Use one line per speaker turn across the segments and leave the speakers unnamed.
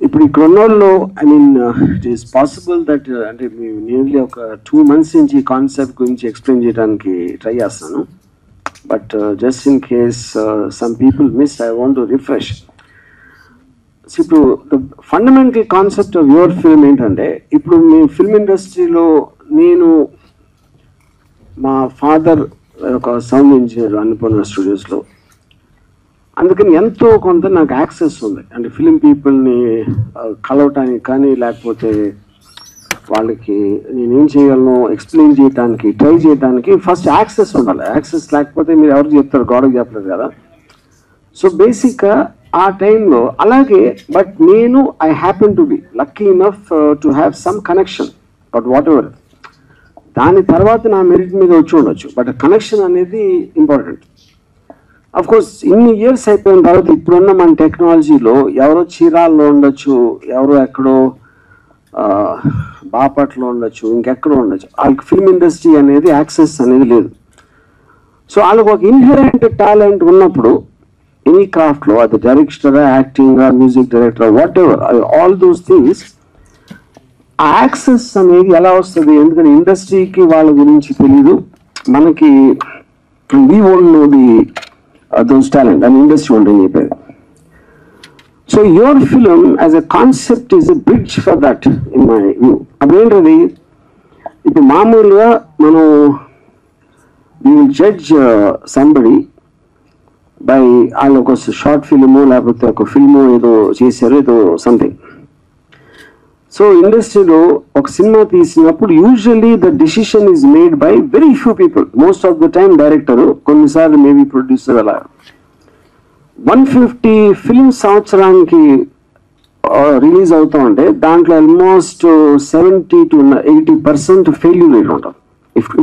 ఇప్పుడు ఈ క్రొనోల్లో I mean it is possible that అంటే మేము నియర్లీ ఒక 2 months నుంచి కాన్సెప్ట్ గురించి ఎక్స్ప్లెయిన్ చేయడానికి ట్రై చేస్తాను. But just in case some people miss, I want to refresh. ఇప్పుడు the fundamental concept of your film ఏంటంటే, ఇప్పుడు మీ ఫిల్మ్ ఇండస్ట్రీలో నేను మా ఫాదర్ ఒక సౌండ్ ఇంజనీర్ అన్నపూర్ణ స్టూడియోస్లో, అందుకని ఎంతో కొంత నాకు యాక్సెస్ ఉంది. అంటే ఫిలిం పీపుల్ని కలవటానికి కానీ, లేకపోతే వాళ్ళకి నేనేం చేయగలను ఎక్స్ప్లెయిన్ చేయడానికి ట్రై చేయడానికి ఫస్ట్ యాక్సెస్ ఉండాలి. యాక్సెస్ లేకపోతే మీరు ఎవరికి చెప్తారు, గోడకు చెప్పలేదు కదా. సో బేసిక్గా ఆ టైంలో అలాగే, బట్ నేను I happen to be lucky enough to have some connection, but what ever. దాని తర్వాత నా మెరిట్ మీద వచ్చి ఉండొచ్చు, బట్ కనెక్షన్ అనేది ఇంపార్టెంట్. అఫ్ కోర్స్ ఇన్ని ఇయర్స్ అయిపోయిన తర్వాత ఇప్పుడున్న మన టెక్నాలజీలో ఎవరో చీరాల్లో ఉండొచ్చు, ఎవరో ఎక్కడో బాపట్లో ఉండొచ్చు, ఇంకెక్కడో ఉండొచ్చు. వాళ్ళకి ఫిల్మ్ ఇండస్ట్రీ అనేది యాక్సెస్ అనేది లేదు. సో వాళ్ళకి ఒక ఇన్హెరెంట్ టాలెంట్ ఉన్నప్పుడు ఎనీ క్రాఫ్ట్లో, అది డైరెక్టరా, యాక్టింగా, మ్యూజిక్ డైరెక్టరా, whatever, all those things, ఆ యాక్సెస్ అనేది ఎలా వస్తుంది? ఎందుకంటే ఇండస్ట్రీకి వాళ్ళ గురించి తెలీదు, మనకి we won't know the those talent and industry won't చెప్పేది. So your film as a concept is a bridge for that in my view. అదేంటది, ఇప్పుడు మామూలుగా మనం we will judge somebody by వాళ్ళు ఒక షార్ట్ ఫిల్ము లేకపోతే ఒక ఫిల్ము ఏదో చేశారు, ఏదో సంథింగ్. సో ఇండస్ట్రీలో ఒక సినిమా తీసినప్పుడు usually the decision is made by very few people, most of the time director, కొన్నిసార్లు మేబీ ప్రొడ్యూసర్. అలా 150 ఫిల్మ్స్ సంవత్సరానికి రిలీజ్ అవుతూ ఉంటే దాంట్లో ఆల్మోస్ట్ 70 to 80% ఫెయిల్యూర్ రేట్ ఉంటుంది,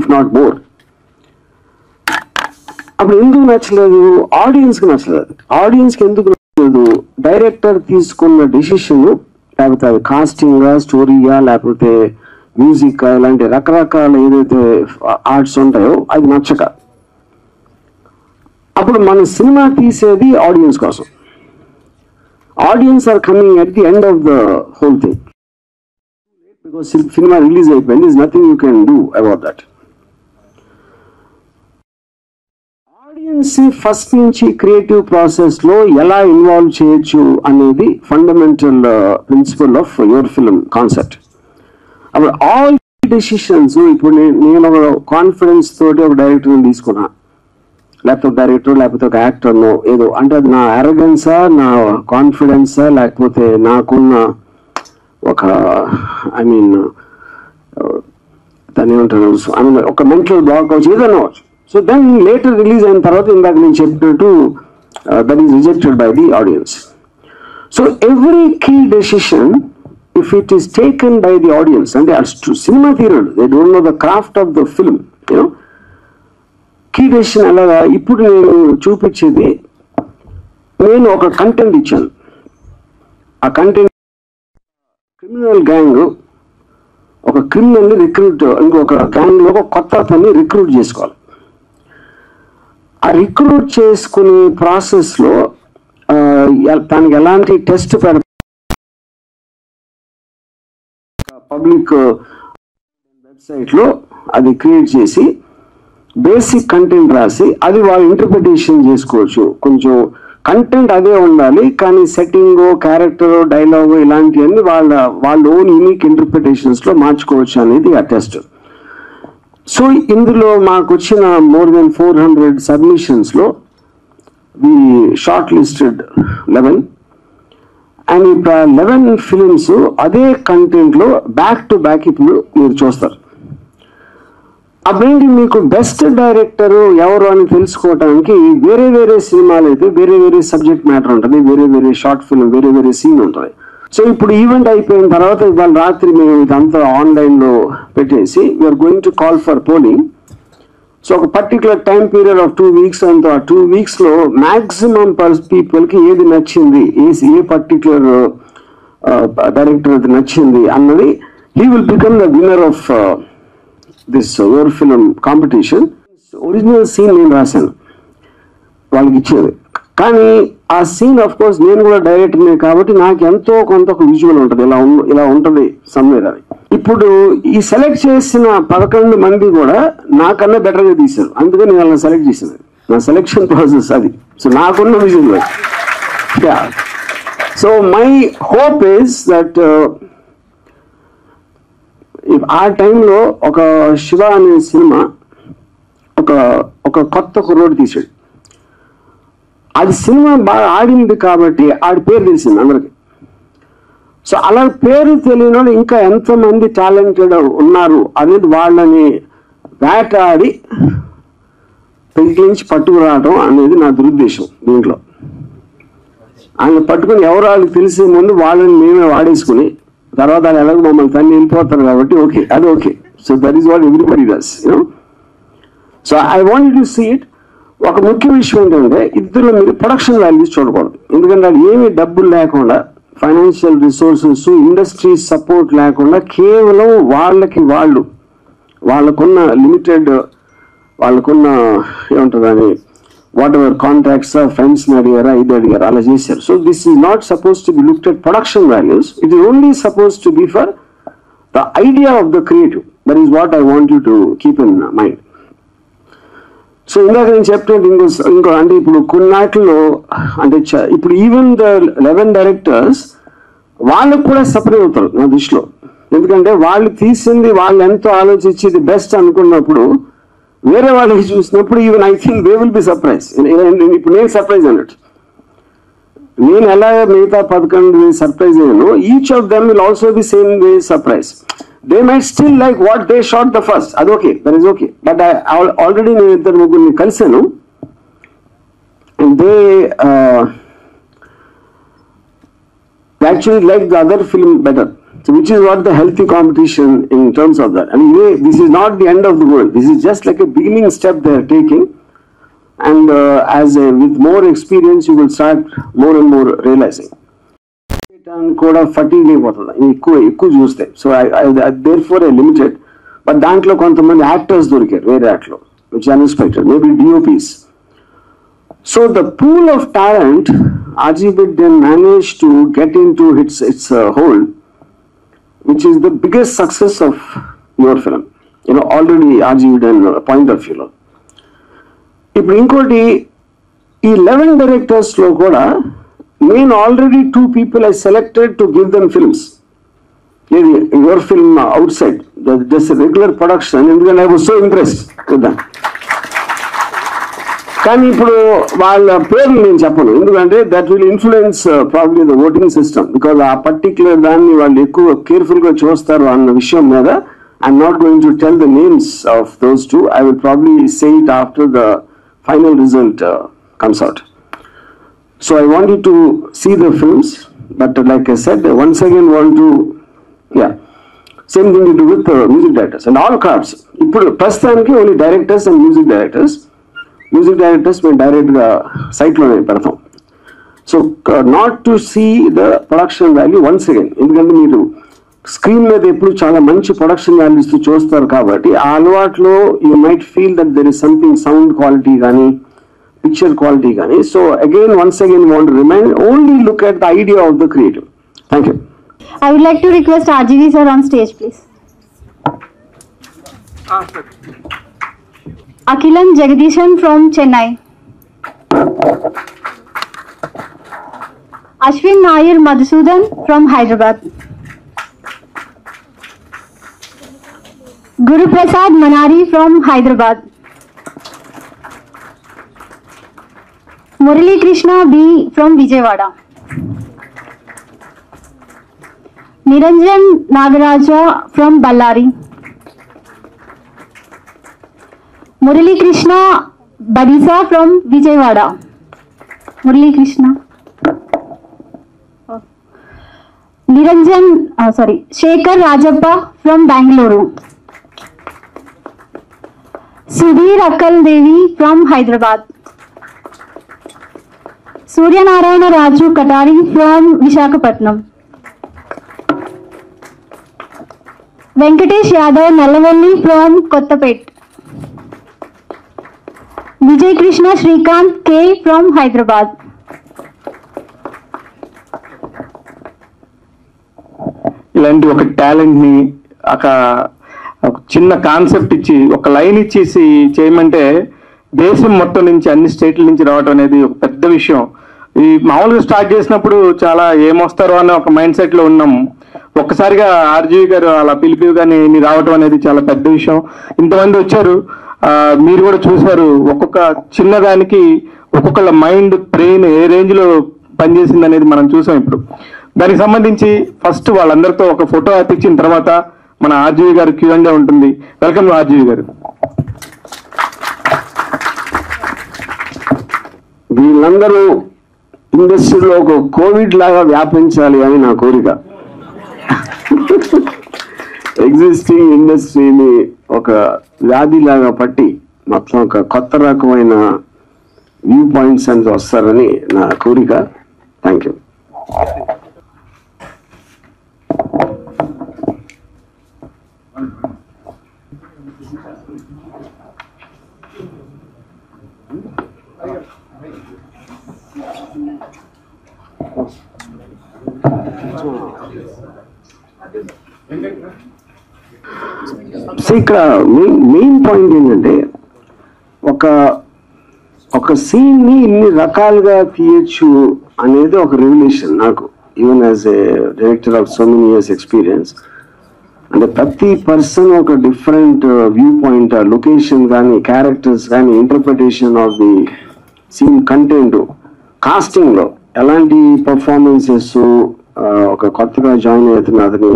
ఇఫ్ నాట్ మోర్. అప్పుడు ఎందుకు నచ్చలేదు? ఆడియన్స్కి నచ్చలేదు. ఆడియన్స్కి ఎందుకు నచ్చలేదు? డైరెక్టర్ తీసుకున్న డెసిషన్, లేకపోతే అది కాస్టింగా, స్టోరీయా, లేకపోతే మ్యూజిక్, ఇలాంటి రకరకాల ఏదైతే ఆర్ట్స్ ఉంటాయో అది నచ్చక, అప్పుడు మన సినిమా తీసేది ఆడియన్స్ కోసం. Audience are coming at the end of the whole thing, because cinema release అయిపోయింది, is nothing you can do about that. Audience first నుంచి క్రియేటివ్ ప్రాసెస్ లో ఎలా ఇన్వాల్వ్ చేయొచ్చు అనేది fundamental principle of your film concept. అప్పుడు all decisions, ఇప్పుడు నేను ఒక కాన్ఫిడెన్స్ తోటి ఒక డైరెక్టర్ని తీసుకున్నా, లేకపోతే ఒక డైరెక్టర్, లేకపోతే ఒక యాక్టర్నో ఏదో, అంటే అది నా అరగెన్సా, నా కాన్ఫిడెన్సా, లేకపోతే నాకున్న ఒక ఐ మీన్ దాన్ని ఏమంటారు, ఐ మీన్ ఒక మెంటల్ బ్లాక్ అవచ్చు, ఏదైనా అవచ్చు. సో దెన్ లేటర్ రిలీజ్ అయిన తర్వాత ఇందాక నేను చెప్పినట్టు that is rejected by the audience. So every key decision if it is taken by the audience, అంటే సినిమా తీరడు, they don't know the craft of the film, you know. Key decision అలాగా. ఇప్పుడు నేను చూపించేది, నేను ఒక కంటెంట్ ఇచ్చాను. ఆ కంటెంట్ క్రిమినల్ గ్యాంగ్ ఒక క్రిమినల్ని రిక్రూట్, ఇంకొక గ్యాంగ్లో ఒక కొత్త అతన్ని రిక్రూట్ చేసుకోవాలి. ఆ రిక్రూట్ చేసుకునే ప్రాసెస్లో దానికి ఎలాంటి టెస్ట్ పబ్లిక్ వెబ్సైట్లో అది క్రియేట్ చేసి బేసిక్ కంటెంట్ రాసి అది వాళ్ళు ఇంటర్ప్రిటేషన్ చేసుకోవచ్చు. కొంచెం కంటెంట్ అదే ఉండాలి, కానీ సెట్టింగ్, క్యారెక్టర్, డైలాగు ఇలాంటివన్నీ వాళ్ళ ఓన్ యూనిక్ ఇంటర్ప్రిటేషన్స్లో మార్చుకోవచ్చు అనేది ఆ టెస్ట్. సో ఇందులో మాకు వచ్చిన మోర్ దెన్ 400 సబ్మిషన్స్లో వి షార్ట్ లిస్టెడ్ 11, అండ్ ఇప్పుడు 11 ఫిలిమ్స్ అదే కంటెంట్లో బ్యాక్ టు బ్యాక్ ఇప్పుడు మీరు చూస్తారు. అప్పుడేంటి, మీకు బెస్ట్ డైరెక్టర్ ఎవరు అని తెలుసుకోవడానికి వేరే వేరే సినిమాలు అయితే వేరే వేరే సబ్జెక్ట్ మ్యాటర్ ఉంటుంది, వేరే వేరే షార్ట్ ఫిల్మ్, వేరే వేరే సీన్ ఉంటుంది. సో ఇప్పుడు ఈవెంట్ అయిపోయిన తర్వాత ఇవాళ రాత్రి మేము ఇదంతా ఆన్లైన్లో పెట్టేసి we are going to call for polling. So ఒక particular time period of 2 weeks, అంతా 2 weeksలో మ్యాక్సిమం పీపుల్కి ఏది నచ్చింది, ఏ పర్టికులర్ డైరెక్టర్ అది నచ్చింది అన్నది, he will become the winner of this your film competition. Original scene నేను రాశాను, వాళ్ళకి ఇచ్చేది. కానీ ఆ సీన్ ఆఫ్ కోర్స్ నేను కూడా డైరెక్టర్నే కాబట్టి నాకు ఎంతో కొంత ఒక విజువల్ ఉంటుంది, ఇలా ఉంటుంది సమ్వేర్ అని. ఇప్పుడు ఈ సెలెక్ట్ చేసిన 11 మంది కూడా నాకన్నా బెటర్గా తీశారు, అందుకని నేను వాళ్ళని సెలెక్ట్ చేశాను. నా సెలెక్షన్ ప్రాసెస్ అది. సో నాకున్న visual. So my hope is that ఆ టైంలో ఒక శివ అనే సినిమా ఒక కొత్త కుర్రోడు తీసాడు. అది సినిమా బాగా ఆడింది కాబట్టి ఆడి పేరు తెలిసింది అందరికి. సో అలా పేరు తెలియని వాళ్ళు ఇంకా ఎంతమంది టాలెంటెడ్ ఉన్నారు అనేది వాళ్ళని వేటాడి పెంకించి పట్టుకురావడం అనేది నా దురుద్దేశం. దీంట్లో ఆయన పట్టుకుని ఎవరు వాళ్ళకి తెలిసే ముందు వాళ్ళని మేమే వాడేసుకుని తర్వాత వాళ్ళు ఎలాగో మమ్మల్ని తన్ని వెళ్ళిపోతారు కాబట్టి ఓకే, అది okay. So that is what everybody does, you know. So I want to see it. ఒక ముఖ్య విషయం ఏంటంటే ఇద్దరు మీరు ప్రొడక్షన్ వాల్యూస్ చూడకూడదు. ఎందుకంటే అది ఏమీ డబ్బులు లేకుండా, ఫైనాన్షియల్ రిసోర్సెస్, ఇండస్ట్రీ సపోర్ట్ లేకుండా కేవలం వాళ్ళకున్న లిమిటెడ్, వాళ్ళకున్న ఏముంటుందని వాట్ ఎవర్ కాంట్రాక్ట్స్ ఫ్రెండ్స్ని అడిగారా, ఇది అడిగారా, అలా చేశారు. So this is not suppose to be looked at production values. It is only suppose to be for the idea of the creative. That is what I want you to keep in mind. So ఇందాక నేను చెప్పినట్టు ఇంకో అంటే ఇప్పుడు కొన్నాటిలో అంటే ఇప్పుడు even the 11 directors వాళ్ళకు కూడా సపరేట్ అవుతారు నా దృష్టిలో. ఎందుకంటే వాళ్ళు తీసింది వాళ్ళు ఎంతో ఆలోచించి ఇది బెస్ట్ అనుకున్నప్పుడు వేరే వాళ్ళకి చూసినప్పుడు even I think they will be surprise. ఇప్పుడు నేను సర్ప్రైజ్ అన్నట్టు, నేను ఎలా మిగతా 11 సర్ప్రైజ్ అయ్యాను, each of them will also be same way surprise. They might still like what they shot the first. That's okay. That is okay. But I already knew that Muguni Kalsenu, and they actually like the other film better. So which is what the healthy competition in terms of that. I mean, this is not the end of the world. This is just like a beginning step they are taking. And with more experience, you will start more and more realizing. కూడా fatigue అయిపోతుంది ఎక్కువ చూస్తే. So therefore I limited. But దాంట్లో కొంతమంది actors దొరికారు వేరే యాక్ట్లో, which unexpected, maybe DOPs. So the pool of talent RG Bid then managed to get into its hold, which is the biggest success of your film. You know, already RG Bid and point of view. ఇప్పుడు ఇంకోటి ఈ 11 directors లో కూడా నేను already 2 people I selected to give them films. Your film outside, just a regular production, ఎందుకంటే I was so impressed with them. కానీ ఇప్పుడు వాళ్ళ పేర్లు నేను చెప్పను, ఎందుకంటే that will influence probably the voting system. Because ఆ పర్టిక్యులర్ దాన్ని వాళ్ళు ఎక్కువ కేర్ఫుల్గా చూస్తారు అన్న విషయం మీద I'm not going to tell the names of those 2. I will probably say it after the final result comes out. So I want you to see the films, but like I said, once again want to, same thing to do with music directors and all crafts. Ippudu prastutaniki only directors and music directors మేము డైరెక్ట్గా సైట్లోనే పెడతాం. So not to see the production value once again, ఎందుకంటే మీరు screen మీద ఎప్పుడు చాలా మంచి ప్రొడక్షన్ వాల్యూస్ చూస్తారు కాబట్టి ఆ అలవాట్లో you might feel that there is something sound quality కానీ picture quality gani. So again, once again, want to remind, only look at the idea of the creative. Thank you.
I would like to request RGV sir on stage, please. Akilan Jagadishan from Chennai. Ashwin Nair Madhusudan from Hyderabad. Guru Prasad Manari from Hyderabad. Murali Krishna B from Vijayawada. Niranjan Nagaraja from Ballari. Murali Krishna Badisa from Vijayawada. Murali Krishna. Shekhar Rajappa from Bangalore. Sudhir Akal Devi from Hyderabad. Surya Narayana Raju Katari from Visakhapatnam. Venkatesh Yadav Nallavelli from Kottapet. Vijay Krishna Shrikant K from Hyderabad.
ఇలాంటి ఒక టాలెంట్ని ఒక చిన్న concept ఇచ్చి ఒక line ఇచ్చేసి చేయమంటే దేశం మొత్తం నుంచి అన్ని స్టేట్ల నుంచి రావడం అనేది ఒక పెద్ద విషయం. ఈ మామూలుగా స్టార్ట్ చేసినప్పుడు చాలా ఏమొస్తారో అనే ఒక మైండ్ సెట్లో ఉన్నాం. ఒక్కసారిగా ఆర్జీవి గారు అలా పిలిపిగానే రావటం అనేది చాలా పెద్ద విషయం. ఇంతమంది వచ్చారు, మీరు కూడా చూశారు. ఒక్కొక్క చిన్నదానికి ఒక్కొక్కళ్ళ మైండ్ బ్రెయిన్ ఏ రేంజ్లో పనిచేసింది అనేది మనం చూసాం. ఇప్పుడు దానికి సంబంధించి ఫస్ట్ వాళ్ళందరితో ఒక ఫోటో ఇచ్చిన తర్వాత మన ఆర్జీవి గారు Q&A ఉంటుంది. వెల్కమ్ ఆర్జీవి గారు.
వీళ్ళందరూ ఇండస్ట్రీలో ఒక కోవిడ్ లాగా వ్యాపించాలి అని నా కోరిక. ఎగ్జిస్టింగ్ ఇండస్ట్రీని ఒక వ్యాధిలాగా పట్టి మొత్తం ఒక కొత్త రకమైన వ్యూ పాయింట్స్ అనేది వస్తారని నా కోరిక. Thank you. ఇక్కడ మెయిన్ పాయింట్ ఏంటంటే ఒక సీన్ ని ఇన్ని రకాలుగా తీయచ్చు అనేది ఒక రెవల్యూషన్ నాకు, even as a director of so many years experience. అంటే ప్రతి పర్సన్ ఒక డిఫరెంట్ వ్యూ పాయింట్, లొకేషన్ కానీ, క్యారెక్టర్స్ కానీ, interpretation of the scene content, casting లో ఎలాంటి పర్ఫార్మెన్సెస్, ఒక కొత్తగా జాయిన్ అవుతున్న అతని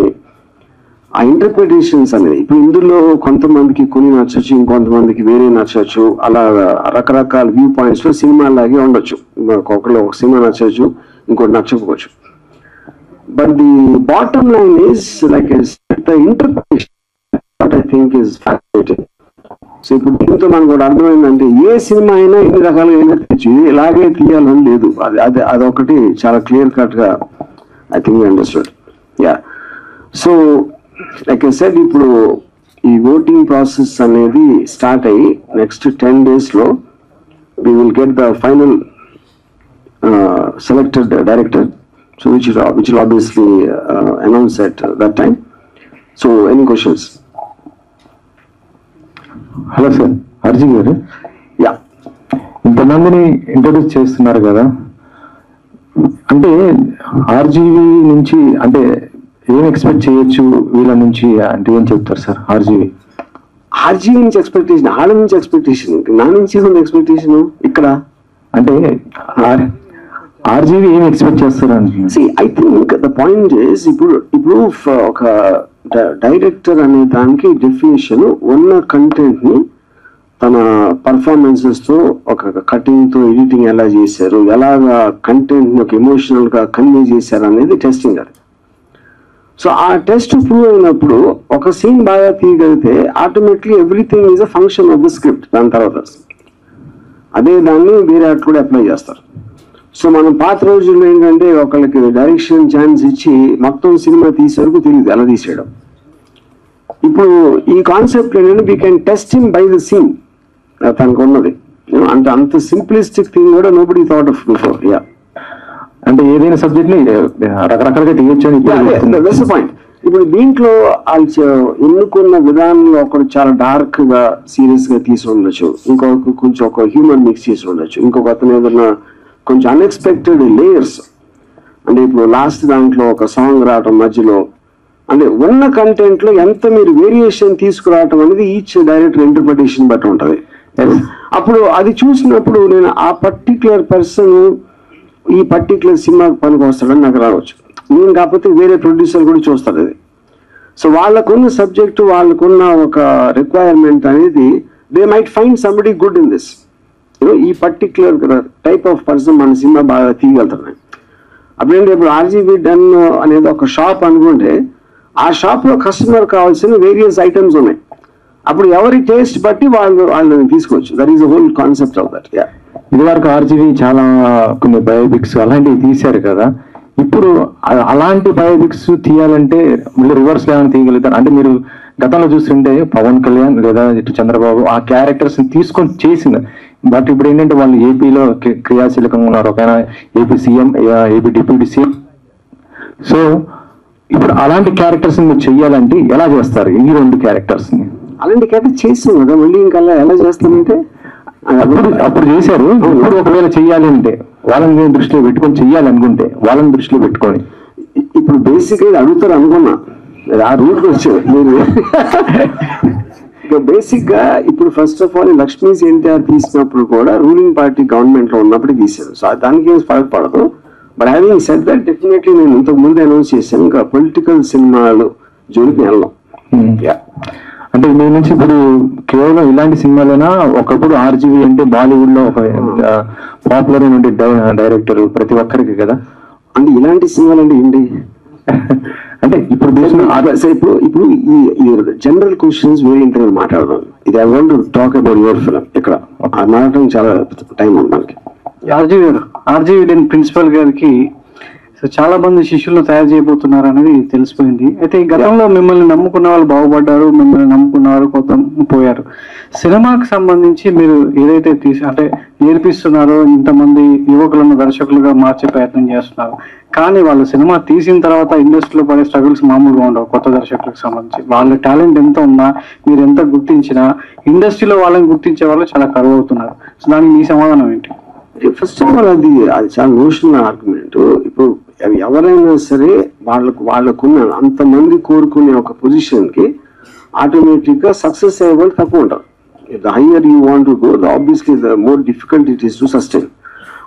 ఆ ఇంటర్ప్రిటేషన్స్ అనేది. ఇప్పుడు ఇందులో కొంతమందికి కొన్ని నచ్చచ్చు, ఇంకొంతమందికి వేరే నచ్చచ్చు. అలా రకరకాల వ్యూ పాయింట్స్ లో సినిమా లాగే ఉండొచ్చు. ఒకళ్ళు ఒక సినిమా నచ్చచ్చు, ఇంకోటి నచ్చకపోవచ్చు. But the bottom line is like the interpretation what I think is fascinating. So ఇప్పుడు దీంతో మనకు కూడా అర్థమైందంటే ఏ సినిమా అయినా ఎన్ని రకాలుగా తెచ్చి ఇలాగే తీయాలని లేదు. అదొకటి చాలా క్లియర్ కట్ గా I think understood. Yeah, so like I said, ఇప్పుడు ఈ ఓటింగ్ ప్రాసెస్ అనేది స్టార్ట్ అయ్యి నెక్స్ట్ 10 days లో we will get the final selected director, so which will obviously announce at that time. So any questions?
Hello sir, Arjun గారు.
Yeah,
ఇంతమందిని introduce చేస్తున్నారు కదా, అంటే ఆర్జీవి నుంచి అంటే ఏం ఎక్స్పెక్ట్ చేయొచ్చు వీళ్ళ నుంచి అంటే ఏం చెప్తారు సార్?
ఆర్జీవి నుంచి ఎక్స్పెక్టేషన్, ఆడ నుంచి ఎక్స్పెక్టేషన్, నా నుంచి ఉంది ఎక్స్పెక్టేషన్. ఇక్కడ అంటే
ఆర్జీవి ఏం ఎక్స్పెక్ట్ చేస్తారు అంటే
I think the point is, ఇప్పుడు ఒక డైరెక్టర్ అనే దానికి డెఫినేషన్ ఉన్న కంటెంట్ ని తన పర్ఫార్మెన్సెస్ తో, ఒక కటింగ్ తో, ఎడిటింగ్ ఎలా చేశారు, ఎలాగా కంటెంట్ ని ఒక ఎమోషనల్ గా కన్వే చేశారు అనేది టెస్టింగ్. అది సో ఆ టెస్ట్ ప్రూవ్ అయినప్పుడు ఒక సీన్ బాగా తీయగలిగితే automatically everything is a function of the script. దాని తర్వాత అదే దాన్ని వేరే అటు కూడా అప్లై చేస్తారు. సో మనం పాత రోజుల్లో ఏంటంటే ఒకళ్ళకి డైరెక్షన్ ఛాన్స్ ఇచ్చి మొత్తం సినిమా తీసే వరకు తెలియదు ఎలా తీసేయడం. ఇప్పుడు ఈ కాన్సెప్ట్ ఏంటంటే we can test him by the scene. తనకు ఉన్నది అంటే అంత సింప్లిస్టిక్ థింగ్ కూడా nobody thought of before. Ya,
అంటే ఏదైనా సబ్జెక్ట్ ని రకరకాలుగా తీయొచ్చు.
పాయింట్ ఇప్పుడు దీంట్లో ఎన్నుకున్న విధానంలో ఒకడు చాలా డార్క్ గా సీరియస్ గా తీసి ఉండొచ్చు, ఇంకొక కొంచెం ఒక హ్యూమర్ మిక్స్ చేసి ఉండొచ్చు, ఇంకొక అతను ఏదన్నా కొంచెం అన్ఎక్స్పెక్టెడ్ లేయర్స్. అంటే ఇప్పుడు లాస్ట్ దాంట్లో ఒక సాంగ్ రావటం మధ్యలో, అంటే ఉన్న కంటెంట్ లో ఎంత మీరు వేరియేషన్ తీసుకురావటం అనేది ఈచ్ డైరెక్టర్ ఇంటర్ప్రిటేషన్ బట్టి ఉంటది. అప్పుడు అది చూసినప్పుడు నేను ఆ పర్టిక్యులర్ పర్సన్ ఈ పర్టిక్యులర్ సినిమాకి పనికి వస్తాడని నాకు రావచ్చు. నేను కాకపోతే వేరే ప్రొడ్యూసర్ కూడా చూస్తారు అది. సో వాళ్ళకున్న సబ్జెక్టు, వాళ్ళకున్న ఒక రిక్వైర్మెంట్ అనేది they might find somebody good in this. ఈ పర్టిక్యులర్ టైప్ ఆఫ్ పర్సన్ మన సినిమా బాగా తీయగలుగుతున్నాయి. అప్పుడేంటి, ఇప్పుడు ఆర్జీవి డన్ అనేది ఒక షాప్ అనుకుంటే ఆ షాప్ లో కస్టమర్ కావాల్సిన వేరియస్ ఐటమ్స్ ఉన్నాయి. అప్పుడు ఎవరి టేస్ట్ బట్టి వాళ్ళని తీసుకోవచ్చు. That is the whole concept of that.
ఇది వరకు ఆర్జీవి చాలా కొన్ని బయోపిక్స్ అలాంటివి తీశారు కదా, ఇప్పుడు అలాంటి బయోపిక్స్ తీయాలంటే మళ్ళీ రివర్స్ ఏమైనా తీయగలుగుతారు? అంటే మీరు గతంలో చూస్తుంటే పవన్ కళ్యాణ్ లేదా ఇటు చంద్రబాబు ఆ క్యారెక్టర్స్ తీసుకొని చేసింది. బట్ ఇప్పుడు ఏంటంటే వాళ్ళు ఏపీలో క్రియాశీలకంగా ఉన్నారు, ఒక AP CM, AP deputy CM. So ఇప్పుడు అలాంటి క్యారెక్టర్స్ మీరు చెయ్యాలంటే ఎలా చేస్తారు ఈ 2 క్యారెక్టర్స్ ని?
అలాంటి క్యారెక్టర్ చేసాం కదా, మళ్ళీ ఇంకా ఎలా చేస్తానంటే
అప్పుడు చేశారు. ఇప్పుడు ఒకవేళ చెయ్యాలి అంటే వాళ్ళని దృష్టిలో పెట్టుకొని చెయ్యాలి అనుకుంటే వాళ్ళని దృష్టిలో పెట్టుకొని
ఇప్పుడు బేసిక్గా అడుగుతారు అనుకున్నా, ఆ రూట్ వచ్చారు మీరు. బేసిక్ గా ఇప్పుడు first of all Lakshmi NTR తీసినప్పుడు కూడా రూలింగ్ పార్టీ గవర్నమెంట్ లో ఉన్నప్పుడు తీశారు. సో దానికి ఏం ఫరక్ పడదు. But having said that definitely నేను ఇంతకు ముందు అనౌన్స్ చేశాను, ఇంకా పొలిటికల్ సినిమాలు జోలికి వెళ్ళాం.
అంటే మీ నుంచి ఇప్పుడు కేవలం ఇలాంటి సినిమాలైనా, ఒకప్పుడు ఆర్జీవి అంటే బాలీవుడ్ లో ఒక పాపులర్ అయిన డైరెక్టర్ ప్రతి ఒక్కరికి కదా.
అంటే ఇలాంటి సినిమాలు అంటే ఏంటి
అంటే ఇప్పుడు
ఇప్పుడు ఈ జనరల్ క్వశ్చన్స్ వేరే ఇంటర్వ్యూ మాట్లాడదాం. ఇది I want to talk about your film. ఇక్కడ మాట్లాడటం చాలా టైం ఉంది మనకి.
ఆర్జీవి ప్రిన్సిపల్ గారికి చాలా మంది శిష్యులను తయారు చేయబోతున్నారు అనేది తెలిసిపోయింది. అయితే ఈ గతంలో మిమ్మల్ని నమ్ముకున్న వాళ్ళు బాగుపడ్డారు, మిమ్మల్ని నమ్ముకున్న వాళ్ళు కొంత పోయారు. సినిమాకి సంబంధించి మీరు ఏదైతే అంటే నేర్పిస్తున్నారో, ఇంతమంది యువకులను దర్శకులుగా మార్చే ప్రయత్నం చేస్తున్నారు. కానీ వాళ్ళు సినిమా తీసిన తర్వాత ఇండస్ట్రీలో పడే స్ట్రగుల్స్ మామూలుగా ఉండవు. కొత్త దర్శకులకు సంబంధించి వాళ్ళ టాలెంట్ ఎంత ఉన్నా, మీరు ఎంత గుర్తించినా, ఇండస్ట్రీలో వాళ్ళని గుర్తించే వాళ్ళు చాలా కరువు అవుతున్నారు. సో దానికి మీ సమాధానం ఏంటి?
ఫస్ట్ ఆఫ్ ఆల్ అది చాలా నోషనల్ ఆర్గ్యుమెంట్. ఇప్పుడు ఎవరైనా సరే వాళ్ళకున్న అంతమంది కోరుకునే ఒక పొజిషన్ కి ఆటోమేటిక్ గా సక్సెస్ అయ్యే వాళ్ళు తక్కువ ఉంటారు. The higher you want to go, obviously the more difficult it is to sustain.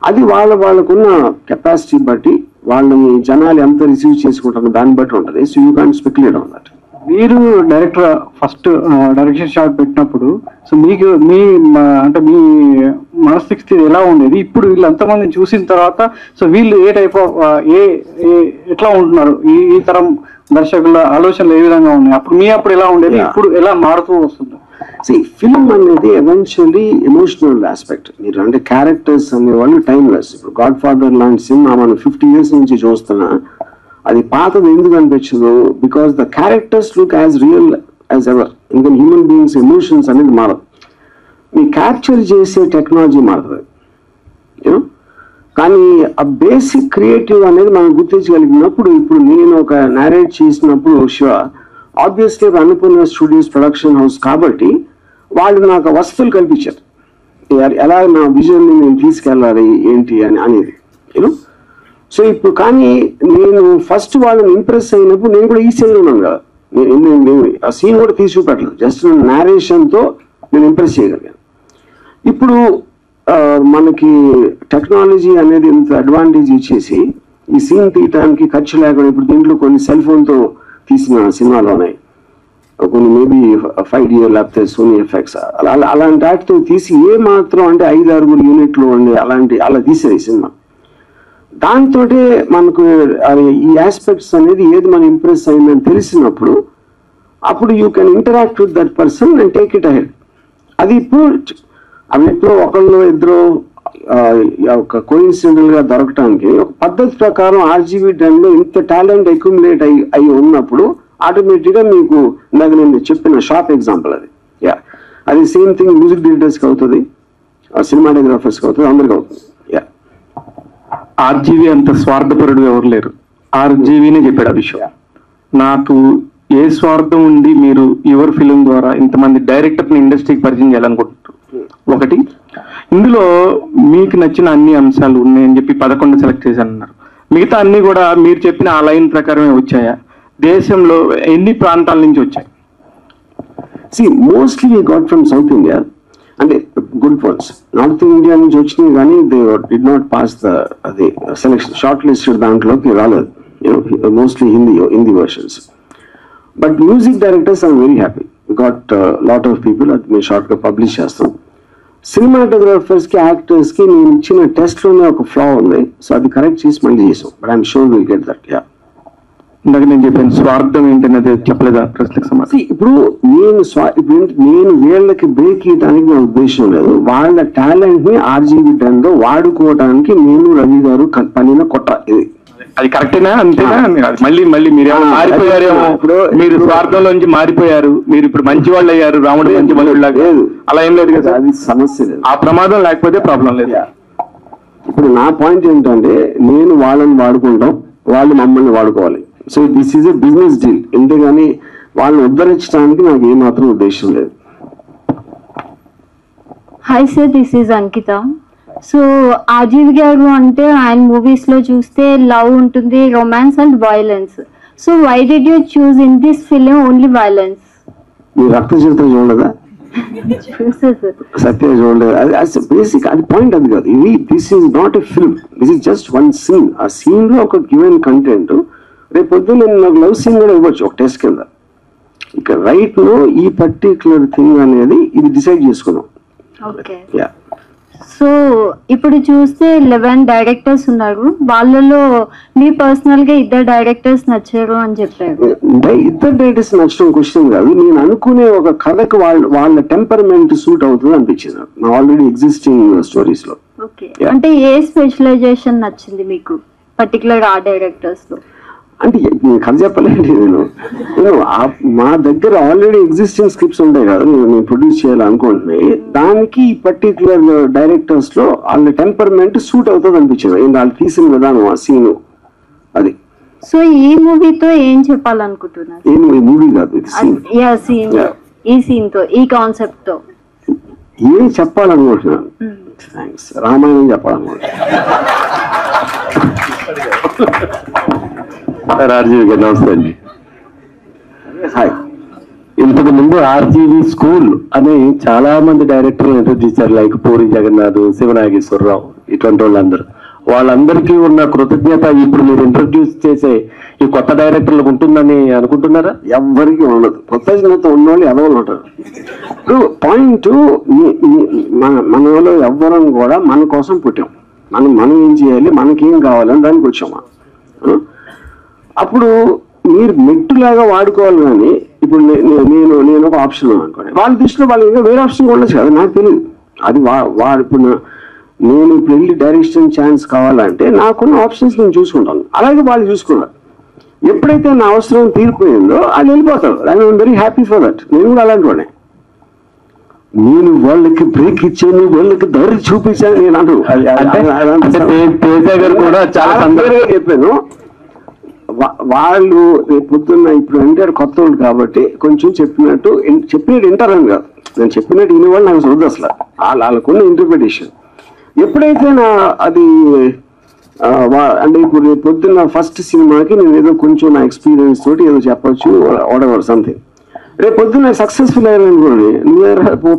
అది వాళ్ళకున్న కెపాసిటీ బట్టి, వాళ్ళని జనాలు ఎంత రిసీవ్ చేసుకుంటారో దాన్ని బట్టి ఉంటుంది. So you can't speculate on that.
మీరు డైరెక్టర్ ఫస్ట్ డైరెక్షన్ షాట్ పెట్టినప్పుడు సో మీకు మీ మనస్థితి ఎలా ఉండేది? ఇప్పుడు వీళ్ళు ఎంతమందిని చూసిన తర్వాత సో వీళ్ళు ఏ టైప్ ఆఫ్ ఎట్లా ఉంటున్నారు, ఈ తరం దర్శకుల ఆలోచనలు ఏ విధంగా ఉన్నాయి? అప్పుడు ఎలా ఉండేది, ఇప్పుడు ఎలా మారుతూ వస్తుంది?
ఫిల్మ్ అనేది ఎవెన్చువల్లీ ఎమోషనల్ ఆస్పెక్ట్. మీరు అంటే క్యారెక్టర్స్ అనేవాళ్ళు టైమ్లెస్. ఇప్పుడు గాడ్ ఫాదర్ లాంటి సినిమా మనం 50 years నుంచి చూస్తున్నా, అది పాతది ఎందుకు అనిపించదు? Because the characters look as real as ever. ఇంకా హ్యూమన్ బీయింగ్స్ ఎమోషన్స్ అనేది మారదు. మీ క్యాప్చర్ చేసే టెక్నాలజీ మారుతుంది, యూనో. కానీ ఆ బేసిక్ క్రియేటివ్ అనేది మనం గుర్తించగలిగినప్పుడు, ఇప్పుడు నేను ఒక నారేట్ చేసినప్పుడు obviously Annapurna studios production house కాబట్టి వాళ్ళు నాకు వస్తువులు కల్పించారు, ఎలా నా విజన్ ని నేను తీసుకెళ్ళాలి ఏంటి అనేది, యూనో. సో ఇప్పుడు కానీ నేను ఫస్ట్ వాళ్ళని ఇంప్రెస్ అయినప్పుడు నేను కూడా ఈ సీన్లో ఉన్నాను కదా, నేను ఆ సీన్ కూడా తీసి చూపెట్టలేదు, జస్ట్ నేరేషన్తో నేను ఇంప్రెస్ చేయగలిగాను. ఇప్పుడు మనకి టెక్నాలజీ అనేది ఇంత అడ్వాంటేజ్ ఇచ్చేసి ఈ సీన్ తీయడానికి ఖర్చు లేకుండా, ఇప్పుడు దీంట్లో కొన్ని సెల్ ఫోన్తో తీసిన సినిమాలు ఉన్నాయి, కొన్ని మేబీ 5D లేకపోతే సోనీ ఎఫెక్ట్స్ అలాంటి వాటితో తీసి ఏ మాత్రం అంటే 5-6 యూనిట్లు ఉండే అలా తీసారు ఈ సినిమా. దాంతో మనకు ఈ ఆస్పెక్ట్స్ అనేది ఏది మనం ఇంప్రెస్ అయిందని తెలిసినప్పుడు అప్పుడు you can interact with that person and take it ahead. అది ఇప్పుడు అవి ఎప్పుడో ఒకళ్ళు ఇద్దరు ఒక కోఇన్సిడెంటల్ గా దొరకటానికి ఒక పద్ధతి ప్రకారం ఆర్జీవీ టైంలో ఇంత టాలెంట్ అక్యుములేట్ అయి ఉన్నప్పుడు ఆటోమేటిక్ గా మీకు ఇందాక నేను చెప్పిన షార్ప్ ఎగ్జాంపుల్ అది. అది సేమ్ థింగ్ మ్యూజిక్ డైరెక్టర్స్కి అవుతుంది, సినిమాటోగ్రాఫర్స్కి అవుతుంది, అందరికి అవుతుంది.
ఆర్జీవి అంత స్వార్థపరుడు ఎవరు లేరు. ఆర్జీవినే చెప్పాడు ఆ విషయం. నాకు ఏ స్వార్థం ఉండి మీరు యువర్ ఫిలిం ద్వారా ఇంతమంది డైరెక్టర్ని ఇండస్ట్రీకి పరిచయం చేయాలనుకుంటున్నారు? ఒకటి, ఇందులో మీకు నచ్చిన అన్ని అంశాలు ఉన్నాయని చెప్పి 11 సెలెక్ట్ చేశానన్నారు. మిగతా అన్ని కూడా మీరు చెప్పిన ఆ లైన్ ప్రకారమే వచ్చాయా? దేశంలో ఎన్ని ప్రాంతాల నుంచి వచ్చాయి?
Mostly we got from South India, అంటే గుడ్ వన్స్. నార్త్ ఇండియా నుంచి వచ్చినాయి కానీ దే డిడ్ నాట్ పాస్ అది సెలెక్షన్, షార్ట్ లిస్టెడ్ దాంట్లోకి రాలేదు. మోస్ట్లీ Hindi versions. But music directors I'm very happy, we got lot of people. అది మేము షార్ట్గా పబ్లిష్ చేస్తాం. సినిమాటోగ్రాఫర్స్కి యాక్టర్స్కి నేను ఇచ్చిన టెస్ట్లోనే ఒక ఫ్లా ఉంది, సో అది కరెక్ట్ చేసి మళ్ళీ చేసాం. But I'm sure will get that.
ఇందాక నేను చెప్పాను స్వార్థం ఏంటనేది చెప్పలేదా ప్రశ్నకు సమాధానం?
ఇప్పుడు నేను వీళ్ళకి బ్రేక్ ఇవ్వడానికి నా ఉద్దేశం లేదు. వాళ్ళ టాలెంట్ ని ఆర్జీవీ టైంలో వాడుకోవడానికి నేను రవి గారు పనిన కొట్ట. ఇది
అది కరెక్టేనా? అంతేనా? మళ్ళీ మీరు మారిపోయారేమో, మీరు స్వార్థంలోంచి మారిపోయారు, మీరు ఇప్పుడు మంచి వాళ్ళు అయ్యారు, రాముడు మంచి వాళ్ళు లేదు, అలా ఏం లేదు కదా.
అది సమస్య లేదు,
ఆ ప్రమాదం లేకపోతే ప్రాబ్లం లేదు.
ఇప్పుడు నా పాయింట్ ఏంటంటే నేను వాళ్ళని వాడుకుంటాం, వాళ్ళు మమ్మల్ని వాడుకోవాలి. So this is a business deal, అంతేగాని వాళ్ళని ఉద్ధరించడానికి నాకు ఏమాత్రం ఉద్దేశం లేదు.
Hi sir, this is Ankita. So RGV garu అంటే ఆయన మూవీస్ లో చూస్తే లవ్ ఉంటుంది, romance and violence. So why did you choose in this film only violence?
మీ రక్త చరిత్ర చూడలేదా? సత్య చూడలేదు. అది బేసిక్, అది పాయింట్ అది కాదు. ఇది this is not a film, this is just one scene. ఆ సీన్ లో ఒక గివెన్ కంటెంట్ రేపు పొద్దున్న నేను నాకు లవ్ సీన్ కూడా ఇవ్వచ్చు ఒక టెస్ట్ కింద. ఇక రైట్ లో ఈ పర్టికులర్ థింగ్ అనేది ఇది డిసైడ్ చేసుకున్నాం. యా.
సో ఇప్పుడు చూస్తే 11 డైరెక్టర్స్ ఉన్నారు, వాళ్ళలో మీ పర్సనల్ గా 2 డైరెక్టర్స్ నచ్చారు అని చెప్పారు.
ఇద్దరు డైరెక్టర్స్ నచ్చడం క్వశ్చన్ కాదు, నేను అనుకునే ఒక కథకు వాళ్ళ టెంపర్మెంట్ సూట్ అవుతుంది అనిపించింది నా ఆల్రెడీ ఎగ్జిస్టింగ్ స్టోరీస్ లో.
ఓకే, అంటే ఏ స్పెషలైజేషన్ నచ్చింది మీకు పర్టికులర్ ఆ డైరెక్టర్స్ లో?
అంటే కథ చెప్పలేండి, నేను మా దగ్గర ఆల్రెడీ ఎగ్జిస్టింగ్ స్క్రిప్ట్స్ ఉంటాయి కదా, నేను ప్రొడ్యూస్ చేయాలనుకుంటున్నాయి. దానికి ఈ పర్టికులర్ డైరెక్టర్స్ లో వాళ్ళ టెంపర్మెంట్ సూట్ అవుతుంది అనిపించింది. వాళ్ళు తీసిన విధానం, ఆ సీన్ అది.
సో ఈ మూవీతో ఏం చెప్పాలనుకుంటున్నారు?
ఈ మూవీ కాదు, ఇది సీన్.
ఈ సీన్ తో, ఈ కాన్సెప్ట్ తో
ఏం చెప్పాలనుకుంటున్నాను? థ్యాంక్స్. రామాయణం చెప్పాలనుకుంటున్నాను.
ఆర్జీవి గారు నమస్తే అండి.
హాయ్.
ఇంతకు ముందు ఆర్జీవి స్కూల్ అని చాలా మంది డైరెక్టర్లు ఇంట్రడ్యూస్ చేశారు, లైక్ పూరి జగన్నాథ్, శివనాగేశ్వరరావు, ఇటువంటి వాళ్ళందరికీ ఉన్న కృతజ్ఞత ఇప్పుడు మీరు ఇంట్రడ్యూస్ చేసే ఈ కొత్త డైరెక్టర్లకు ఉంటుందని అనుకుంటున్నారా?
ఎవ్వరికి ఉండదు. కృతజ్ఞత ఉన్నోళ్ళు ఎవరు ఉంటారు. ఇప్పుడు పాయింట్, మనలో ఎవ్వరం కూడా మన కోసం పుట్టాం. మనం ఏం చేయాలి, మనకేం కావాలని దానికి వచ్చామా. అప్పుడు మీరు మెట్టులాగా వాడుకోవాలి. కానీ ఇప్పుడు నేను ఒక ఆప్షన్ అనుకోండి, వాళ్ళ దృష్టిలో వాళ్ళు ఇంకా వేరే ఆప్షన్ ఉండొచ్చు కదా, నాకు తెలియదు. అది ఇప్పుడు నేను ఇప్పుడు వెళ్ళి డైరెక్షన్ ఛాన్స్ కావాలంటే నాకున్న ఆప్షన్స్ నేను చూసుకుంటాను, అలాగే వాళ్ళు చూసుకున్నారు. ఎప్పుడైతే నా అవసరం తీరిపోయిందో వాళ్ళు వెళ్ళిపోతారు. I'm very happy for that. నేను కూడా అలాంటి వాడిని. నేను వాళ్ళకి బ్రేక్ ఇచ్చాను, వాళ్ళకి దారి చూపించాను నేను అంటూ
కూడా చాలా సందర్భంగా
చెప్పాను. వాళ్ళు రేపు పొద్దున్న ఇప్పుడు ఎన్టీఆర్ కొత్త వాళ్ళు కాబట్టి కొంచెం చెప్పినట్టు వింటారని కాదు, నేను చెప్పినట్టు వినేవాళ్ళు నాకు చూద్దు అసలు. వాళ్ళకున్న ఇంటర్ప్రిటేషన్ ఎప్పుడైతే అది అంటే ఇప్పుడు రేపు పొద్దున్న ఫస్ట్ సినిమాకి నేను ఏదో కొంచెం నా ఎక్స్పీరియన్స్ తోటి ఏదో చెప్పచ్చు, వాడేవాడు సంథింగ్. రేపు పొద్దున్న సక్సెస్ఫుల్ అయ్యాను అనుకోండి,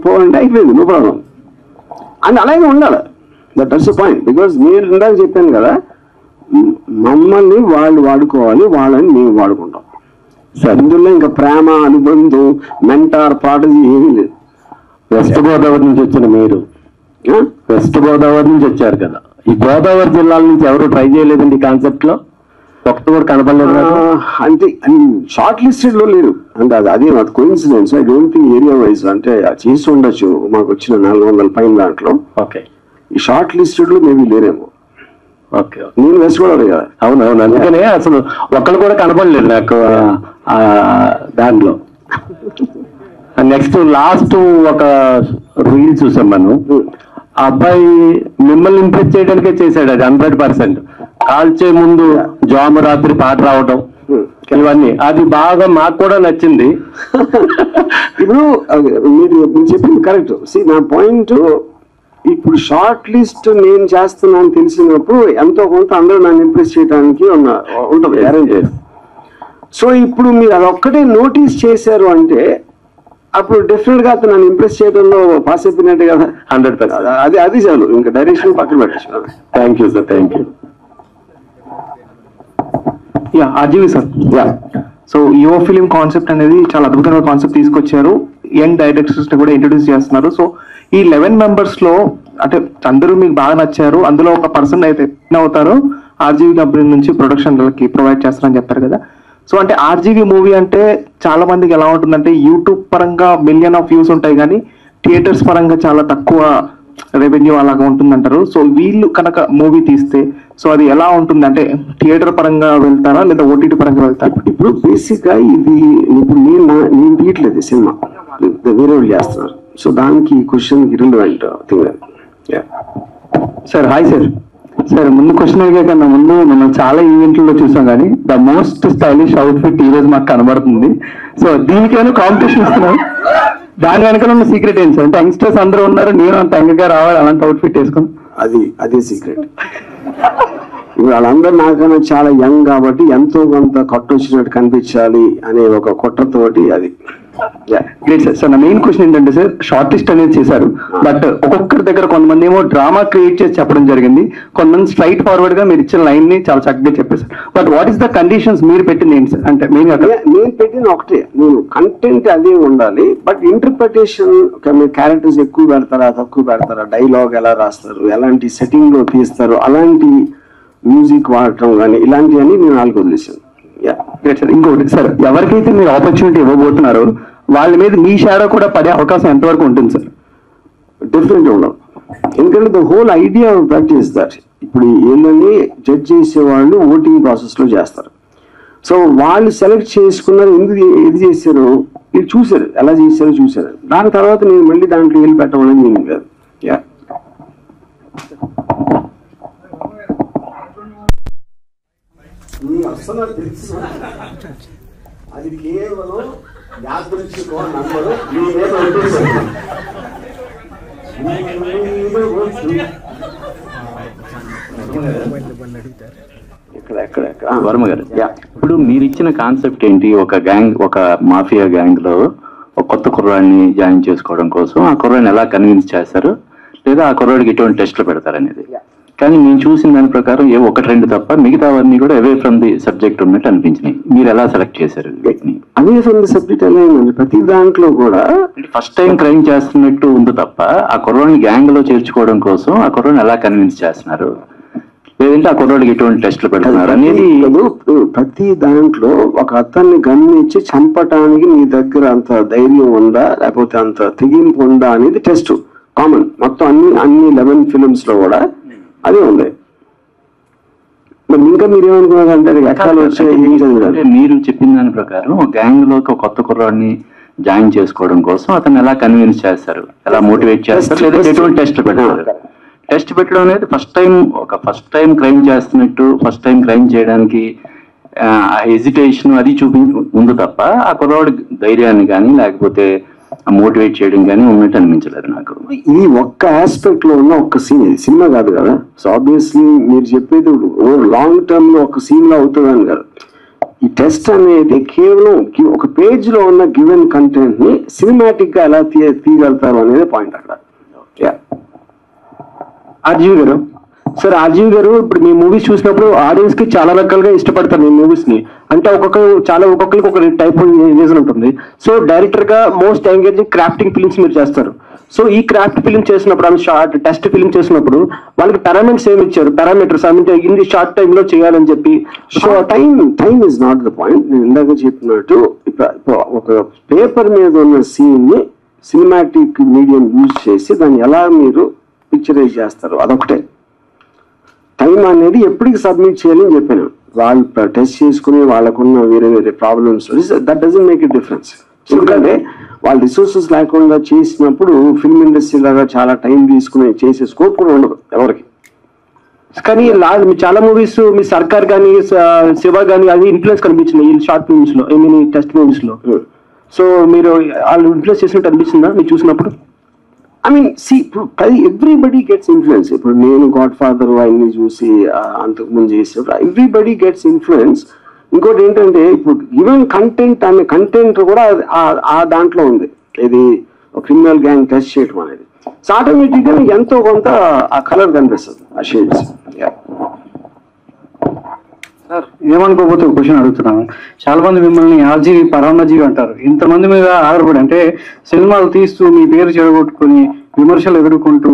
పోవాలంటే అయిపోయింది, నో ప్రాబ్లం. అని అలాగే ఉండాలి. That's the point. బికాజ్ నేను ఇందాక చెప్పాను కదా, మమ్మల్ని వాళ్ళు వాడుకోవాలి, వాళ్ళని మేము వాడుకుంటాం. సరే, ఇందులో ఇంకా ప్రేమ, అనుబంధం, మెంటార్, ప్రాటజీ ఏమీ లేదు.
వెస్ట్ గోదావరి నుంచి వచ్చిన మీరు, వెస్ట్ గోదావరి నుంచి వచ్చారు కదా, ఈ గోదావరి జిల్లాల నుంచి ఎవరు ట్రై చేయలేదండి ఈ కాన్సెప్ట్ లో? ఒకటి కూడా కనపడలేదు
అంటే షార్ట్ లిస్టెడ్ లో లేరు. అంటే అది coincidence. I don't think area wise అంటే చేసి ఉండొచ్చు. మాకు వచ్చిన 400 పైన దాంట్లో
ఓకే,
ఈ షార్ట్ లిస్టెడ్ లో మేబీ లేరేమో.
ఓకే,
నేను వెస్ట్ గోదావరి కదా.
అవునవును, అందుకనే అసలు ఒక్కరు కూడా కనపడలేదు నాకు దాంట్లో. నెక్స్ట్ లాస్ట్ ఒక రీల్ చూసాం మనం, ఆ అబ్బాయి మిమ్మల్ని ఇంప్రెస్ చేయడానికే చేశాడు అది 100%. కాల్చే ముందు జాము రాత్రి పాట రావడం ఇవన్నీ అది బాగా మాకు కూడా నచ్చింది.
ఇప్పుడు మీరు చెప్పింది కరెక్ట్. నా పాయింట్, ఇప్పుడు షార్ట్ లిస్ట్ నేను చేస్తున్నాను తెలిసినప్పుడు ఎంతో కొంత అందరూ నన్ను ఇంప్రెస్ చేయడానికి ఉంటుంది గ్యారెంటీ. సో ఇప్పుడు మీరు అదొక్కటే నోటీస్ చేశారు అంటే అప్పుడు డెఫినెట్ గా నన్ను ఇంప్రెస్ చేయడంలో పాస్ అయిపోయినట్టే కదా.
100%.
అది చాలు, ఇంకా డైరెక్షన్ పక్కన పెట్టచ్చు.
Thank you sir, thank you.
Yeah, RGV sir.
Yeah,
so యువ ఫిలిం కాన్సెప్ట్ అనేది చాలా అద్భుతమైన కాన్సెప్ట్ తీసుకొచ్చారు. యంగ్ డైరెక్టర్స్ ని కూడా ఇంట్రొడ్యూస్ చేస్తున్నారు. సో ఈ 11 మెంబర్స్ లో అంటే అందరూ మీకు బాగా నచ్చారు, అందులో ఒక పర్సన్ అయితే అవుతారు ఆర్జీవి కంపెనీ నుంచి ప్రొడక్షన్ కి ప్రొవైడ్ చేస్తారని చెప్పారు కదా. సో అంటే ఆర్జీవి మూవీ అంటే చాలా మందికి ఎలా ఉంటుందంటే యూట్యూబ్ పరంగా మిలియన్ ఆఫ్ వ్యూస్ ఉంటాయి కానీ థియేటర్స్ పరంగా చాలా తక్కువ రెవెన్యూ అలాగా ఉంటుందంటారు. సో వీళ్ళు కనుక మూవీ తీస్తే సో అది ఎలా ఉంటుంది అంటే థియేటర్ పరంగా వెళ్తారా లేదా ఓటీటీ పరంగా వెళ్తారా?
ఇప్పుడు బేసిక్ గా ఇది ఇప్పుడు నేను తీయట్లేదు సినిమా, వేరే వాళ్ళు చేస్తున్నారు. సో దానికి question irrelevant thing.
Sir hi sir.
Sir ముందు క్వశ్చన్ అడిగే కన్నా ముందు మనం చాలా ఈవెంట్లలో చూసాం కానీ ద మోస్ట్ స్టైలిష్ అవుట్ఫిట్ ఈ రోజు మాకు కనబడుతుంది. సో దీనికైనా కాంపిటీషన్ ఇస్తున్నాం, దాని వెనక ఉన్న సీక్రెట్ ఏంటి సార్? అంటే యంగ్స్టర్స్ అందరూ ఉన్నారు, నేను అంత యంగ్గా రావాలి అలాంటి అవుట్ఫిట్ వేసుకుని.
అదే సీక్రెట్. ఇప్పుడు వాళ్ళందరూ నాకన్నా చాలా యంగ్ కాబట్టి ఎంతో కొంత కొట్టొచ్చినట్టు కనిపించాలి అనే ఒక కుట్రతోటి అది.
Great sir. సార్ నా మెయిన్ క్వశ్చన్ ఏంటంటే సార్, షార్ట్ అనేది చేశారు, బట్ ఒక్కొక్కరి దగ్గర కొంతమంది ఏమో డ్రామా క్రియేట్ చేసి చెప్పడం జరిగింది, కొంతమంది స్ట్రైట్ ఫార్వర్డ్ గా మీరు ఇచ్చిన లైన్ ని చాలా చక్కగా చెప్పేశారు. But what is the conditions మీరు పెట్టింది ఏంటి సార్? అంటే మెయిన్
నేను పెట్టిన ఒకటే, నేను కంటెంట్ అదే ఉండాలి, బట్ ఇంటర్ప్రిటేషన్ మీరు క్యారెక్టర్స్ ఎక్కువ పెడతారా తక్కువ పెడతారా, డైలాగ్ ఎలా రాస్తారు, ఎలాంటి సెట్టింగ్ లో తీస్తారు, అలాంటి మ్యూజిక్ వాడటం కానీ ఇలాంటివన్నీ నేను వాళ్ళకి వదిలేసాను.
సార్ ఇంకోటి సార్, ఎవరికైతే మీరు ఆపర్చునిటీ ఇవ్వబోతున్నారో వాళ్ళ మీద మీ షాడో కూడా పడే అవకాశం ఎంతవరకు ఉంటుంది సార్?
డెఫినెట్ ఉండవు. ఎందుకంటే the whole idea of that is that ఇప్పుడు వీళ్ళని జడ్జ్ చేసేవాళ్ళు ఓటింగ్ ప్రాసెస్ లో చేస్తారు. సో వాళ్ళు సెలెక్ట్ చేసుకున్నారు, ఎందుకు ఇది చేశారు, ఇది చూశారు, ఎలా చేశారో చూశారు. దాని తర్వాత నేను మళ్ళీ దాంట్లో వెళ్ళి పెట్టడం అనేది నేను కాదు. అది కేవలం యాదృచ్ఛికో నంబరు
వర్మ గారు, ఇప్పుడు మీరు ఇచ్చిన కాన్సెప్ట్ ఏంటి? ఒక గ్యాంగ్, ఒక మాఫియా గ్యాంగ్ లో ఒక కొత్త కుర్రాడిని జాయిన్ చేసుకోవడం కోసం ఆ కుర్రాడిని ఎలా కన్విన్స్ చేస్తారు, లేదా ఆ కుర్రాడికి ఎటువంటి టెస్ట్లు పెడతారు అనేది. కానీ నేను చూసిన దాని ప్రకారం ఏ ఒకటి రెండు తప్ప మిగతావన్నీ కూడా అవే ఫ్రమ్ ది సబ్జెక్ట్ ఉన్నట్టు అనిపించినాయి. మీరు ఎలా సెలెక్ట్ చేశారు వీటిని?
అవే ఫ్రమ్ ది సబ్జెక్ట్ ఎలా అయిందండి, ప్రతి దాంట్లో కూడా
ఫస్ట్ టైం క్రైమ్ చేస్తున్నట్టు ఉంది తప్ప ఆ కుర్రాడిని గ్యాంగ్ లో చేర్చుకోవడం కోసం ఆ కుర్రాడిని ఎలా కన్విన్స్ చేస్తున్నారు, లేదంటే ఆ కుర్రాడికి ఎటువంటి టెస్ట్లు పెడుతున్నారు అనేది.
ప్రతి దాంట్లో ఒక అతన్ని గమనించి చంపటానికి నీ దగ్గర అంత ధైర్యం ఉందా లేకపోతే అంత తెగింపు ఉందా అనేది టెస్ట్ కామన్. మొత్తం అన్ని 11 ఫిలిమ్స్ లో కూడా అదే ఉంది. ఇంకా మీరేమనుకున్నారంటే ఎక్కడ వచ్చాయి?
మీరు చెప్పిన దాని ప్రకారం గ్యాంగ్ లోకి ఒక కొత్త కుర్రాడిని జాయిన్ చేసుకోవడం కోసం అతను ఎలా కన్విన్స్ చేస్తారు, ఎలా మోటివేట్ చేస్తారు, లేదా ఎటువంటి టెస్ట్ పెడతారు. టెస్ట్ పెట్టడం అనేది ఫస్ట్ టైం క్రైమ్ చేస్తున్నట్టు, ఫస్ట్ టైం క్రైమ్ చేయడానికి హెజిటేషన్ అది ఉంది తప్ప ఆ కుర్రాడి ధైర్యాన్ని కానీ లేకపోతే మోటివేట్ చేయడం కానీ ఉన్నట్టు అనిపించలేదు నాకు.
ఇది ఒక్క ఆస్పెక్ట్ లో ఉన్న ఒక్క సీన్, ఇది సినిమా కాదు కదా. సో ఆబ్వియస్లీ మీరు చెప్పేది లాంగ్ టర్మ్ లో ఒక సీన్ లో అవుతుందని కాదు. ఈ టెస్ట్ అనేది కేవలం ఒక పేజ్ లో ఉన్న గివెన్ కంటెంట్ ని సినిమాటిక్ గా ఎలా తీయగలుగుతారు అనేది పాయింట్ అక్కడ.
ఆర్జీవి గారు, సార్ ఆర్జీవి గారు, ఇప్పుడు మీ మూవీస్ చూసినప్పుడు ఆడియన్స్ కి చాలా రకాలుగా ఇష్టపడతారు మీ మూవీస్ ని. అంటే ఒక్కొక్కరికి ఒక టైప్ రీజన్ ఉంటుంది. సో డైరెక్టర్ గా మోస్ట్ ఎంగేజింగ్ క్రాఫ్టింగ్ ఫిలిమ్స్ మీరు చేస్తారు. సో ఈ క్రాఫ్ట్ ఫిలిం చేసినప్పుడు, అవి షార్ట్ టెస్ట్ ఫిలిం చేసినప్పుడు వాళ్ళకి పారామీటర్స్ ఏమి ఇచ్చారు? పారామీటర్స్ ఇన్ని షార్ట్ టైమ్ లో చేయాలని చెప్పి.
So time is not the point. నేను ఇందాక చెప్పినట్టు ఒక పేపర్ మీద ఉన్న సీన్ ని సినిమాటిక్ మీడియం యూజ్ చేసి దాన్ని ఎలా మీరు పిక్చరైజ్ చేస్తారు, అదొకటే. టైం అనేది ఎప్పటికి సబ్మిట్ చేయాలని చెప్పాను. వాళ్ళు టెస్ట్ చేసుకుని వాళ్ళకున్న వేరే వేరే problems, that doesn't make it difference. ఎందుకంటే వాళ్ళ రిసోర్సెస్ లేకుండా చేసినప్పుడు ఫిల్మ్ ఇండస్ట్రీ లాగా చాలా టైం తీసుకుని చేసే స్కోప్ కూడా ఉండదు ఎవరికి.
కానీ చాలా మూవీస్, మీ సర్కార్ కానీ శివ కానీ అది ఇన్ఫ్లుయెన్స్ కనిపించింది ఈ షార్ట్ ఫిల్మ్స్ లో, టెస్ట్ మూవీస్ లో. సో మీరు వాళ్ళు ఇన్ఫ్లుయెన్స్ చేసినట్టు అనిపిస్తుందా మీరు చూసినప్పుడు?
I mean everybody gets influence. ఇప్పుడు నేను గాడ్ ఫాదర్ అన్ని చూసి అంతకుముందు చేసినప్పుడు ఎవ్రీబడి గెట్స్ ఇన్ఫ్లుయెన్స్. ఇంకోటి ఏంటంటే ఇప్పుడు ఈవెన్ కంటెంట్ అనే కంటెంట్ కూడా ఆ దాంట్లో ఉంది. ఇది క్రిమినల్ గ్యాంగ్ టెస్ట్ చేయడం అనేది. సో ఆటోమేటిక్ గా ఎంతో కొంత ఆ కలర్ కనిపిస్తుంది, ఆ షేడ్స్.
సార్ ఏమనుకోకపోతే ఒక క్వశ్చన్ అడుగుతున్నాను. చాలా మంది మిమ్మల్ని ఆర్జీవి పరాన్నజీవి అంటారు. ఇంతమంది మీద ఆధారపడి, అంటే సినిమాలు తీస్తూ మీ పేరు చెడగొట్టుకుని విమర్శలు ఎదుర్కొంటూ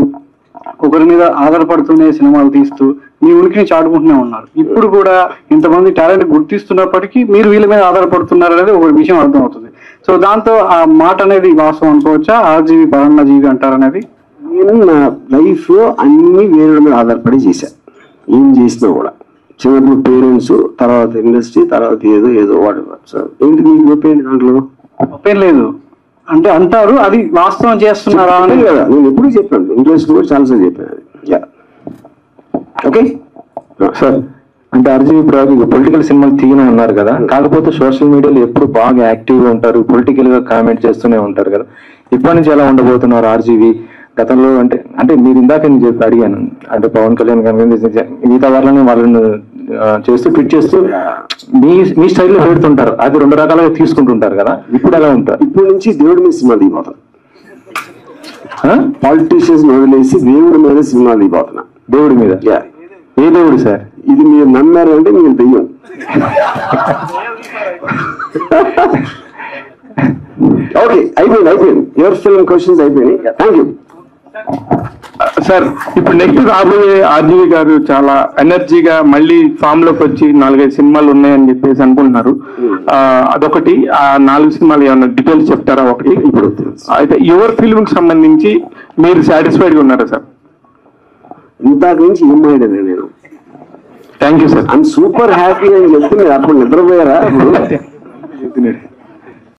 ఒకరి మీద ఆధారపడుతూనే సినిమాలు తీస్తూ మీ ఉనికిని చాటుకుంటూనే ఉన్నారు. ఇప్పుడు కూడా ఇంతమంది టాలెంట్ గుర్తిస్తున్నప్పటికీ మీరు వీళ్ళ మీద ఆధారపడుతున్నారు అనేది ఒక విషయం అర్థమవుతుంది. సో దాంతో ఆ మాట అనేది వాస్తవం అనుకోవచ్చా? ఆర్జీవి పరాన్నజీవి అంటారనేది.
నేను నా లైఫ్ లో అన్ని వేరే మీద ఆధారపడి చేశాను. ఏం చేసినా కూడా చిన్నప్పుడు పేరెంట్స్, తర్వాత ఇండస్ట్రీ, తర్వాత ఏదో వాడు. ఏంటి మీకు గొప్పేంటి దాంట్లో?
గొప్పేం లేదు అంటే అంటారు, అది వాస్తవం చేస్తున్నారా అని
కదా నేను ఎప్పుడు చెప్పాను. ఇంట్రెస్ట్ కూడా చాలాసార్లు చెప్పాను. అది
ఓకే సార్. అంటే ఆర్జీవి పొలిటికల్ సినిమాలు తీయనే ఉన్నారు కదా, కాకపోతే సోషల్ మీడియాలో ఎప్పుడు బాగా యాక్టివ్ గా ఉంటారు, పొలిటికల్ గా కామెంట్ చేస్తూనే ఉంటారు కదా. ఇప్పటి నుంచి ఎలా ఉండబోతున్నారు ఆర్జీవి? గతంలో అంటే మీరు ఇందాక నేను చెప్పి అడిగాను, అంటే పవన్ కళ్యాణ్ కానీ మిగతా వాళ్ళని చేస్తూ ట్వీట్ చేస్తూ మీ స్టైల్లో పెడుతుంటారు, అది 2 రకాలుగా తీసుకుంటుంటారు కదా. ఇప్పుడు ఎలా ఉంటారు?
ఇప్పటి నుంచి దేవుడి మీద సినిమా దిగిపోతాను, పాలిటీషియన్స్ వదిలేసి దేవుడి మీద సినిమా దిగిపోతున్నా.
దేవుడి మీద? ఏ దేవుడు సార్?
ఇది మీరు నమ్మారు అంటే మీరు దెయ్యం. ఓకే, అయిపోయింది. యువర్ ఫిల్మ్ క్వశ్చన్స్ అయిపోయినాయి. Thank you
sir. ఇప్పుడు నెక్స్ట్ రాబోయే ఆర్జీవి గారు చాలా ఎనర్జీగా మళ్ళీ ఫామ్ లోకి వచ్చి 4-5 సినిమాలు ఉన్నాయని చెప్పేసి అనుకుంటున్నారు. అదొకటి. ఆ 4 సినిమాలు ఏమన్నా డీటెయిల్స్ చెప్తారా? ఒకటి ఇప్పుడు అయితే యువర్ ఫిల్మ్ కి సంబంధించి మీరు సాటిస్ఫైడ్ గా ఉన్నారా సార్?
ఇంతకు నుంచి ఏం మాట్లాడాను నేను?
Thank you sir.
I'm super happy అని చెప్తే మీరు అప్పుడు నిద్రపోయారా?